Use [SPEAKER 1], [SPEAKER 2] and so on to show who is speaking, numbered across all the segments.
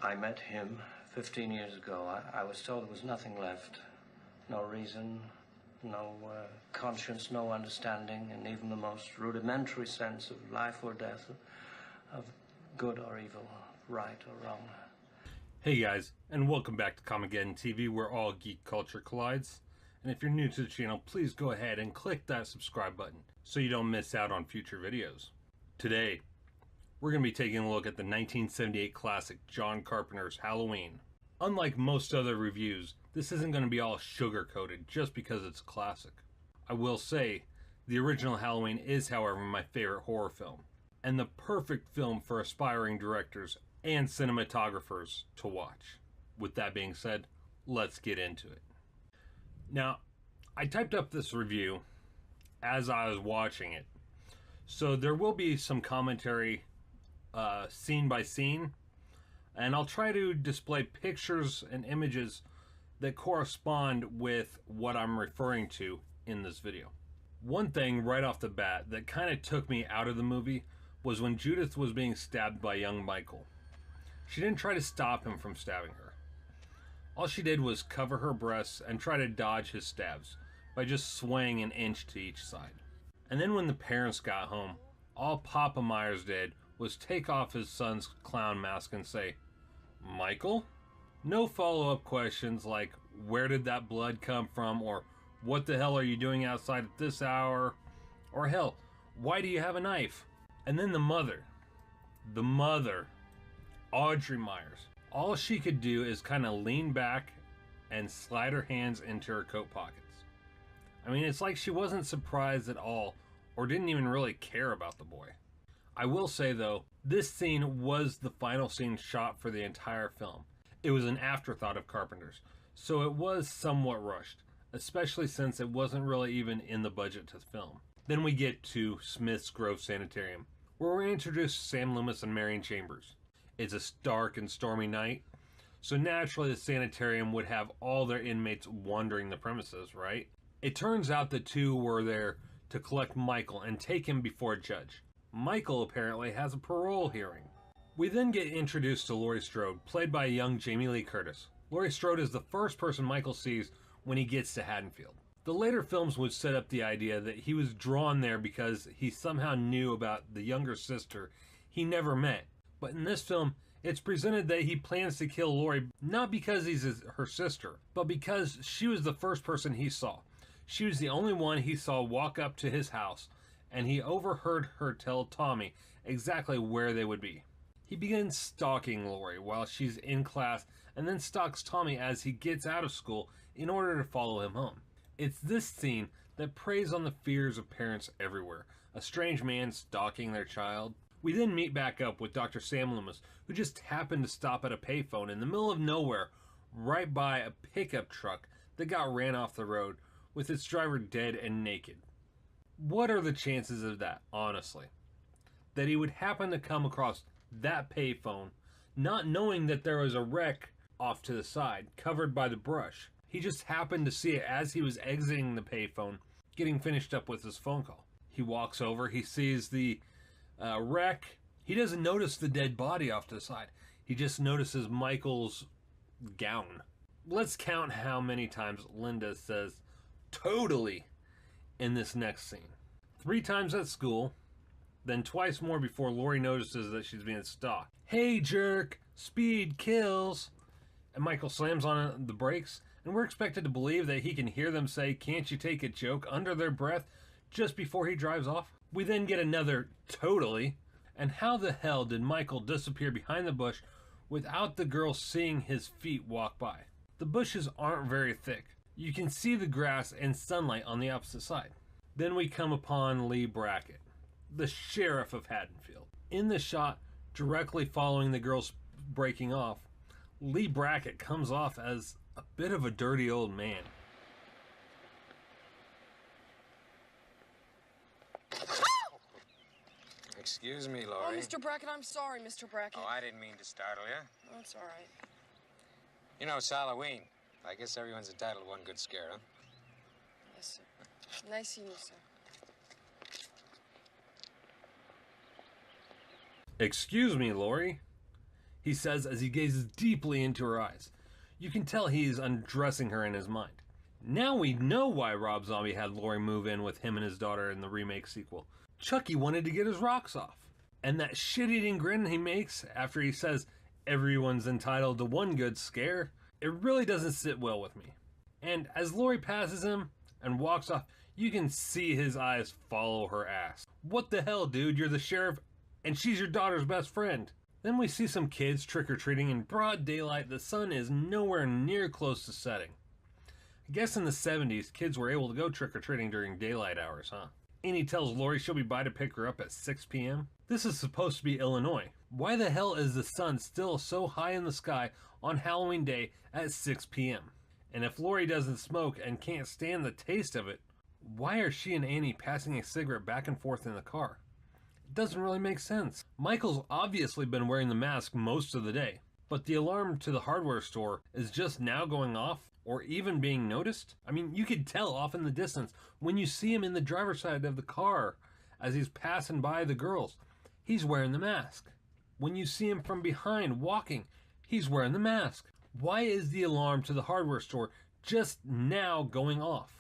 [SPEAKER 1] I met him 15 years ago. I was told there was nothing left. No reason, no conscience, no understanding, and even the most rudimentary sense of life or death, of good or evil, right or wrong.
[SPEAKER 2] Hey guys, and welcome back to Comicgeddon TV, where all geek culture collides. And if you're new to the channel, please go ahead and click that subscribe button so you don't miss out on future videos. Today, we're going to be taking a look at the 1978 classic John Carpenter's Halloween. Unlike most other reviews, this isn't going to be all sugar-coated just because it's a classic. I will say, the original Halloween is, however, my favorite horror film, and the perfect film for aspiring directors and cinematographers to watch. With that being said, let's get into it. Now, I typed up this review as I was watching it, so there will be some commentary scene by scene, and I'll try to display pictures and images that correspond with what I'm referring to in this video. One thing right off the bat that kind of took me out of the movie was when Judith was being stabbed by young Michael. She didn't try to stop him from stabbing her. All she did was cover her breasts and try to dodge his stabs by just swaying an inch to each side. And then when the parents got home, all Papa Myers did was take off his son's clown mask and say, "Michael?" No follow-up questions like, where did that blood come from, or what the hell are you doing outside at this hour, or hell, why do you have a knife? And then the mother, Audrey Myers, all she could do is kind of lean back and slide her hands into her coat pockets. I mean, it's like she wasn't surprised at all, or didn't even really care about the boy. I will say though, this scene was the final scene shot for the entire film. It was an afterthought of Carpenter's, so it was somewhat rushed, especially since it wasn't really even in the budget to film. Then we get to Smith's Grove Sanitarium, where we're introduced to Sam Loomis and Marion Chambers. It's a dark and stormy night, so naturally the sanitarium would have all their inmates wandering the premises, right? It turns out the two were there to collect Michael and take him before a judge. Michael apparently has a parole hearing. We then get introduced to Laurie Strode, played by a young Jamie Lee Curtis. Laurie Strode is the first person Michael sees when he gets to Haddonfield. The later films would set up the idea that he was drawn there because he somehow knew about the younger sister he never met. But in this film, it's presented that he plans to kill Laurie not because he's her sister, but because she was the first person he saw. She was the only one he saw walk up to his house, and he overheard her tell Tommy exactly where they would be. He begins stalking Laurie while she's in class, and then stalks Tommy as he gets out of school in order to follow him home. It's this scene that preys on the fears of parents everywhere. A strange man stalking their child. We then meet back up with Dr. Sam Loomis, who just happened to stop at a payphone in the middle of nowhere, right by a pickup truck that got ran off the road, with its driver dead and naked. What are the chances of that, honestly? That he would happen to come across that payphone, not knowing that there was a wreck off to the side, covered by the brush. He just happened to see it as he was exiting the payphone, getting finished up with his phone call. He walks over, he sees the wreck. He doesn't notice the dead body off to the side. He just notices Michael's gown. Let's count how many times Linda says "totally" in this next scene. 3 times at school, then twice more before Laurie notices that she's being stalked. "Hey jerk, speed kills." And Michael slams on the brakes, and we're expected to believe that he can hear them say "can't you take a joke" under their breath just before he drives off. We then get another "totally." And how the hell did Michael disappear behind the bush without the girl seeing his feet walk by? The bushes aren't very thick. You can see the grass and sunlight on the opposite side. Then we come upon Lee Brackett, the sheriff of Haddonfield. In the shot directly following the girls breaking off, Lee Brackett comes off as a bit of a dirty old man.
[SPEAKER 3] Excuse me, Laurie.
[SPEAKER 4] Oh, Mr. Brackett, I'm sorry, Mr. Brackett.
[SPEAKER 3] Oh, I didn't mean to startle you.
[SPEAKER 4] Oh, it's all right.
[SPEAKER 3] You know, it's Halloween. I guess everyone's entitled to one good scare, huh?
[SPEAKER 4] Yes, sir. Nice seeing you, sir.
[SPEAKER 2] Excuse me, Laurie. he says as he gazes deeply into her eyes. You can tell he is undressing her in his mind. Now we know why Rob Zombie had Laurie move in with him and his daughter in the remake sequel. Chucky wanted to get his rocks off. And that shit-eating grin he makes after he says, everyone's entitled to one good scare, it really doesn't sit well with me. And as Laurie passes him and walks off, you can see his eyes follow her ass. What the hell, dude? You're the sheriff, and she's your daughter's best friend. Then we see some kids trick-or-treating in broad daylight. The sun is nowhere near close to setting. I guess in the 70s, kids were able to go trick-or-treating during daylight hours, huh? And he tells Laurie she'll be by to pick her up at 6 p.m. This is supposed to be Illinois. Why the hell is the sun still so high in the sky on Halloween Day at 6 p.m.? And if Laurie doesn't smoke and can't stand the taste of it, why are she and Annie passing a cigarette back and forth in the car? It doesn't really make sense. Michael's obviously been wearing the mask most of the day, but the alarm to the hardware store is just now going off or even being noticed. I mean, you could tell off in the distance when you see him in the driver's side of the car as he's passing by the girls. He's wearing the mask. When you see him from behind walking, he's wearing the mask. Why is the alarm to the hardware store just now going off?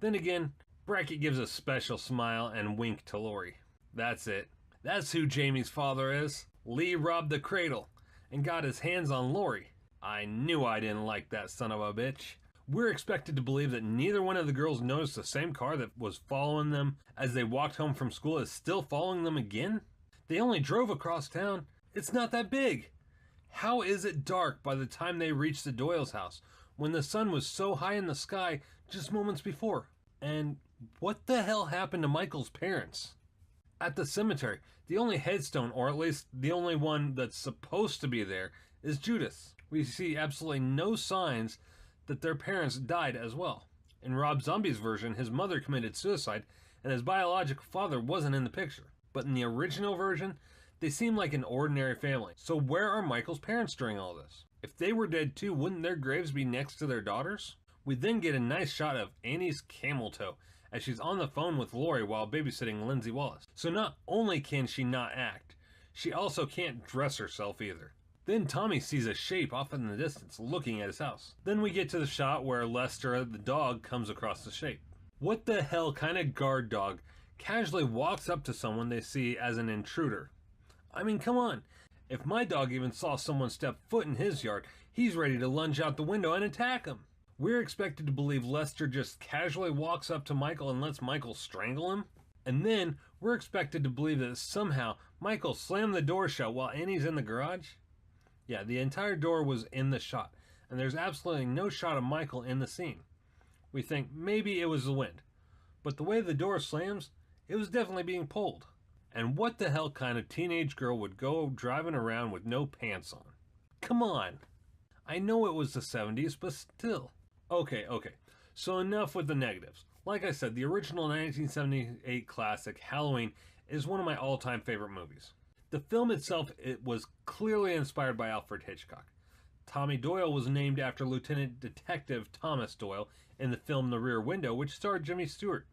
[SPEAKER 2] Then again, Brackett gives a special smile and wink to Laurie. That's it. That's who Jamie's father is. Lee robbed the cradle and got his hands on Laurie. I knew I didn't like that son of a bitch. We're expected to believe that neither one of the girls noticed the same car that was following them as they walked home from school is still following them again? They only drove across town. It's not that big. How is it dark by the time they reached the Doyle's house when the sun was so high in the sky just moments before? And what the hell happened to Michael's parents? At the cemetery, the only headstone, or at least the only one that's supposed to be there, is Judith's. We see absolutely no signs that their parents died as well. In Rob Zombie's version, his mother committed suicide and his biological father wasn't in the picture. But in the original version, they seem like an ordinary family. So where are Michael's parents during all this? If they were dead too, wouldn't their graves be next to their daughters? We then get a nice shot of Annie's camel toe as she's on the phone with Laurie while babysitting Lindsay Wallace. So not only can she not act, she also can't dress herself either. Then Tommy sees a shape off in the distance looking at his house. Then we get to the shot where Lester, the dog, comes across the shape. What the hell kind of guard dog casually walks up to someone they see as an intruder? I mean, come on. If my dog even saw someone step foot in his yard, he's ready to lunge out the window and attack him. We're expected to believe Lester just casually walks up to Michael and lets Michael strangle him. And then we're expected to believe that somehow Michael slammed the door shut while Annie's in the garage. Yeah, the entire door was in the shot, and there's absolutely no shot of Michael in the scene. We think maybe it was the wind, but the way the door slams, it was definitely being pulled. And what the hell kind of teenage girl would go driving around with no pants on? Come on. I know it was the 70s, but still. Okay, so enough with the negatives. Like I said, the original 1978 classic, Halloween, is one of my all-time favorite movies. The film itself, it was clearly inspired by Alfred Hitchcock. Tommy Doyle was named after Lieutenant Detective Thomas Doyle in the film The Rear Window, which starred Jimmy Stewart.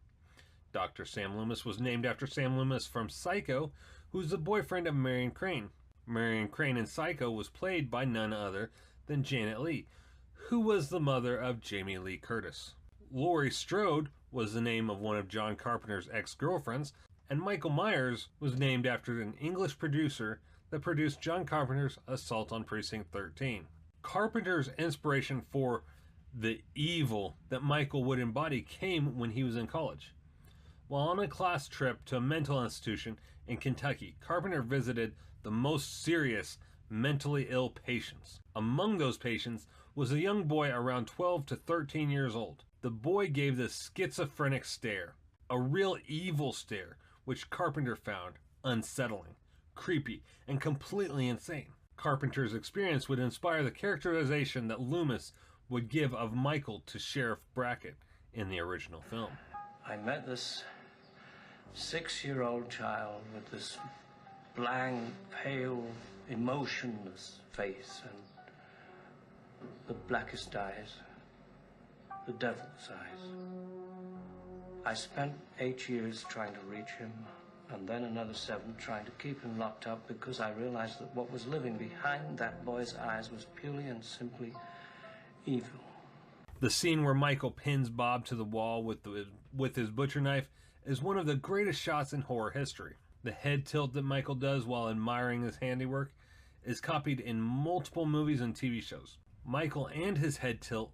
[SPEAKER 2] Dr. Sam Loomis was named after Sam Loomis from Psycho, who's the boyfriend of Marion Crane. Marion Crane in Psycho was played by none other than Janet Leigh, who was the mother of Jamie Lee Curtis. Laurie Strode was the name of one of John Carpenter's ex-girlfriends, and Michael Myers was named after an English producer that produced John Carpenter's Assault on Precinct 13. Carpenter's inspiration for the evil that Michael would embody came when he was in college. While on a class trip to a mental institution in Kentucky, Carpenter visited the most serious mentally ill patients. Among those patients was a young boy around 12 to 13 years old. The boy gave this schizophrenic stare, a real evil stare, which Carpenter found unsettling, creepy, and completely insane. Carpenter's experience would inspire the characterization that Loomis would give of Michael to Sheriff Brackett in the original film.
[SPEAKER 1] I met this 6-year-old child with this blank, pale, emotionless face and the blackest eyes, the devil's eyes. I spent 8 years trying to reach him, and then another 7 trying to keep him locked up because I realized that what was living behind that boy's eyes was purely and simply evil.
[SPEAKER 2] The scene where Michael pins Bob to the wall with his butcher knife is one of the greatest shots in horror history. The head tilt that Michael does while admiring his handiwork is copied in multiple movies and TV shows. Michael and his head tilt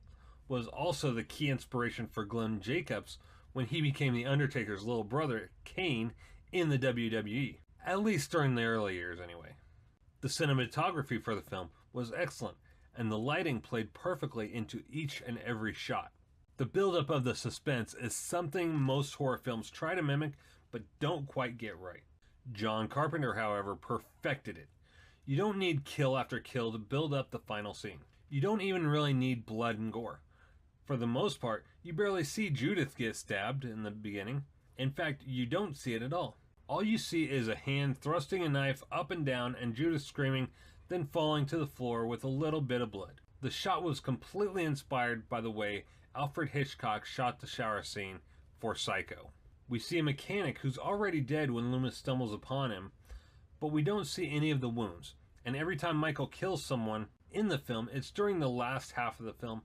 [SPEAKER 2] was also the key inspiration for Glenn Jacobs when he became The Undertaker's little brother, Kane, in the WWE. At least during the early years, anyway. The cinematography for the film was excellent, and the lighting played perfectly into each and every shot. The buildup of the suspense is something most horror films try to mimic, but don't quite get right. John Carpenter, however, perfected it. You don't need kill after kill to build up the final scene. You don't even really need blood and gore. For the most part, you barely see Judith get stabbed in the beginning. In fact, you don't see it at all. All you see is a hand thrusting a knife up and down and Judith screaming, then falling to the floor with a little bit of blood. The shot was completely inspired by the way Alfred Hitchcock shot the shower scene for Psycho. We see a mechanic who's already dead when Loomis stumbles upon him, but we don't see any of the wounds. And every time Michael kills someone in the film, it's during the last half of the film,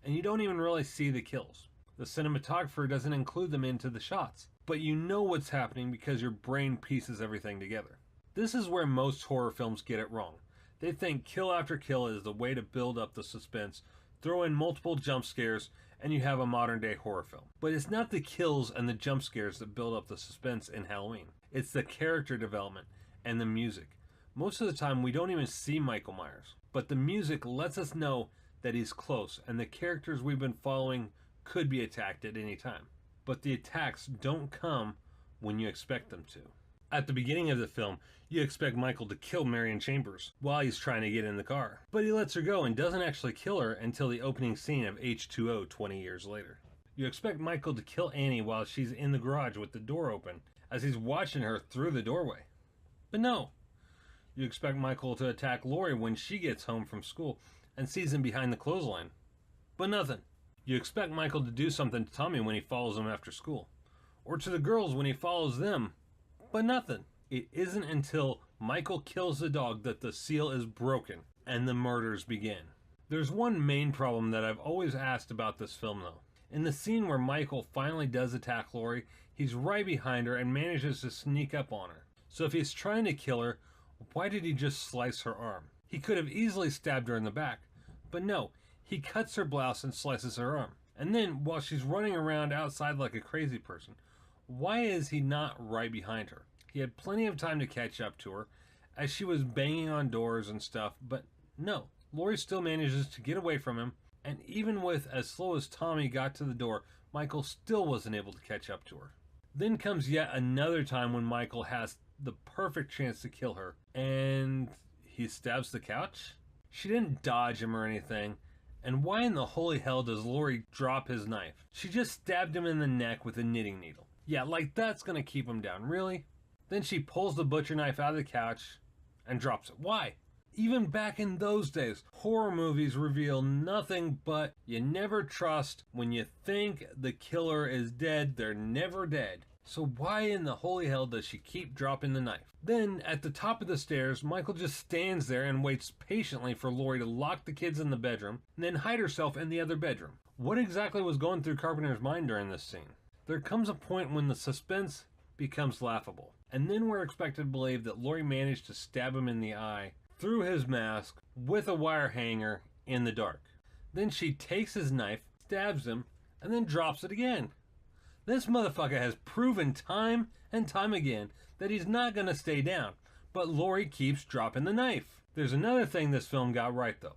[SPEAKER 2] and you don't even really see the kills. The cinematographer doesn't include them into the shots, but you know what's happening because your brain pieces everything together. This is where most horror films get it wrong. They think kill after kill is the way to build up the suspense, throw in multiple jump scares, and you have a modern day horror film. But it's not the kills and the jump scares that build up the suspense in Halloween. It's the character development and the music. Most of the time we don't even see Michael Myers, but the music lets us know that he's close and the characters we've been following could be attacked at any time. But the attacks don't come when you expect them to. At the beginning of the film, you expect Michael to kill Marion Chambers while he's trying to get in the car. But he lets her go and doesn't actually kill her until the opening scene of H2O 20 years later. You expect Michael to kill Annie while she's in the garage with the door open as he's watching her through the doorway. But no. You expect Michael to attack Laurie when she gets home from school and sees him behind the clothesline. But nothing. You expect Michael to do something to Tommy when he follows him after school. Or to the girls when he follows them. But nothing. It isn't until Michael kills the dog that the seal is broken and the murders begin. There's one main problem that I've always asked about this film though. In the scene where Michael finally does attack Laurie, he's right behind her and manages to sneak up on her. So if he's trying to kill her, why did he just slice her arm? He could have easily stabbed her in the back, but no, he cuts her blouse and slices her arm. And then, while she's running around outside like a crazy person, why is he not right behind her? He had plenty of time to catch up to her as she was banging on doors and stuff, but no, Laurie still manages to get away from him, and even with as slow as Tommy got to the door, Michael still wasn't able to catch up to her. Then comes yet another time when Michael has the perfect chance to kill her, and he stabs the couch? She didn't dodge him or anything, and why in the holy hell does Laurie drop his knife? She just stabbed him in the neck with a knitting needle. Yeah, like that's gonna keep him down, really? Then she pulls the butcher knife out of the couch and drops it. Why? Even back in those days, horror movies reveal nothing but you never trust. When you think the killer is dead, they're never dead. So why in the holy hell does she keep dropping the knife? Then, at the top of the stairs, Michael just stands there and waits patiently for Laurie to lock the kids in the bedroom, and then hide herself in the other bedroom. What exactly was going through Carpenter's mind during this scene? There comes a point when the suspense becomes laughable, and then we're expected to believe that Laurie managed to stab him in the eye through his mask with a wire hanger in the dark. Then she takes his knife, stabs him, and then drops it again. This motherfucker has proven time and time again that he's not going to stay down, but Laurie keeps dropping the knife. There's another thing this film got right though,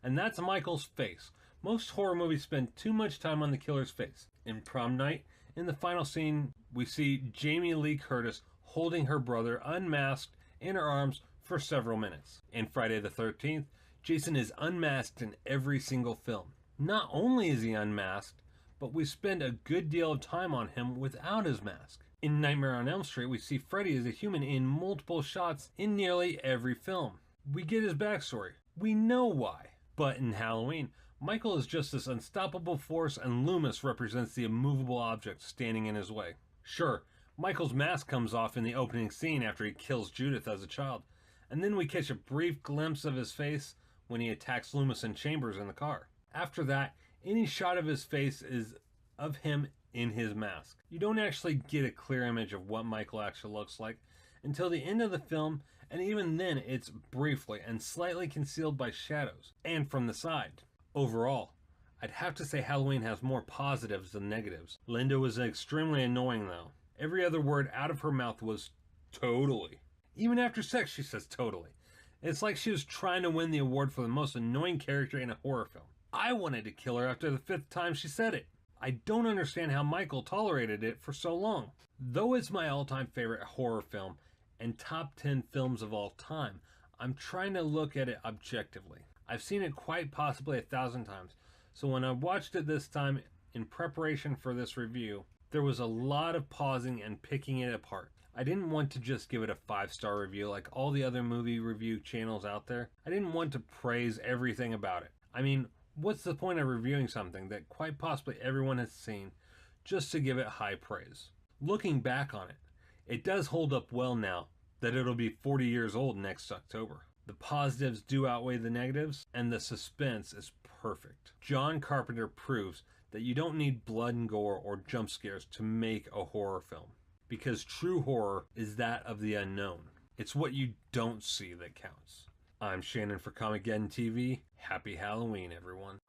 [SPEAKER 2] and that's Michael's face. Most horror movies spend too much time on the killer's face. In Prom Night, in the final scene, we see Jamie Lee Curtis holding her brother unmasked in her arms for several minutes. In Friday the 13th, Jason is unmasked in every single film. Not only is he unmasked, but we spend a good deal of time on him without his mask. In Nightmare on Elm Street, we see Freddy as a human in multiple shots in nearly every film. We get his backstory. We know why. But in Halloween, Michael is just this unstoppable force and Loomis represents the immovable object standing in his way. Sure, Michael's mask comes off in the opening scene after he kills Judith as a child, and then we catch a brief glimpse of his face when he attacks Loomis and Chambers in the car. After that, any shot of his face is of him in his mask. You don't actually get a clear image of what Michael actually looks like until the end of the film, and even then it's briefly and slightly concealed by shadows and from the side. Overall, I'd have to say Halloween has more positives than negatives. Linda was extremely annoying though. Every other word out of her mouth was totally. Even after sex she says totally. It's like she was trying to win the award for the most annoying character in a horror film. I wanted to kill her after the 5th time she said it. I don't understand how Michael tolerated it for so long. Though it's my all-time favorite horror film and top 10 films of all time, I'm trying to look at it objectively. I've seen it quite possibly 1,000 times, so when I watched it this time in preparation for this review, there was a lot of pausing and picking it apart. I didn't want to just give it a 5-star review like all the other movie review channels out there. I didn't want to praise everything about it. I mean, what's the point of reviewing something that quite possibly everyone has seen just to give it high praise? Looking back on it, it does hold up well now that it'll be 40 years old next October. The positives do outweigh the negatives, and the suspense is perfect. John Carpenter proves that you don't need blood and gore or jump scares to make a horror film, because true horror is that of the unknown. It's what you don't see that counts. I'm Shannon for Comicgeddon TV. Happy Halloween, everyone.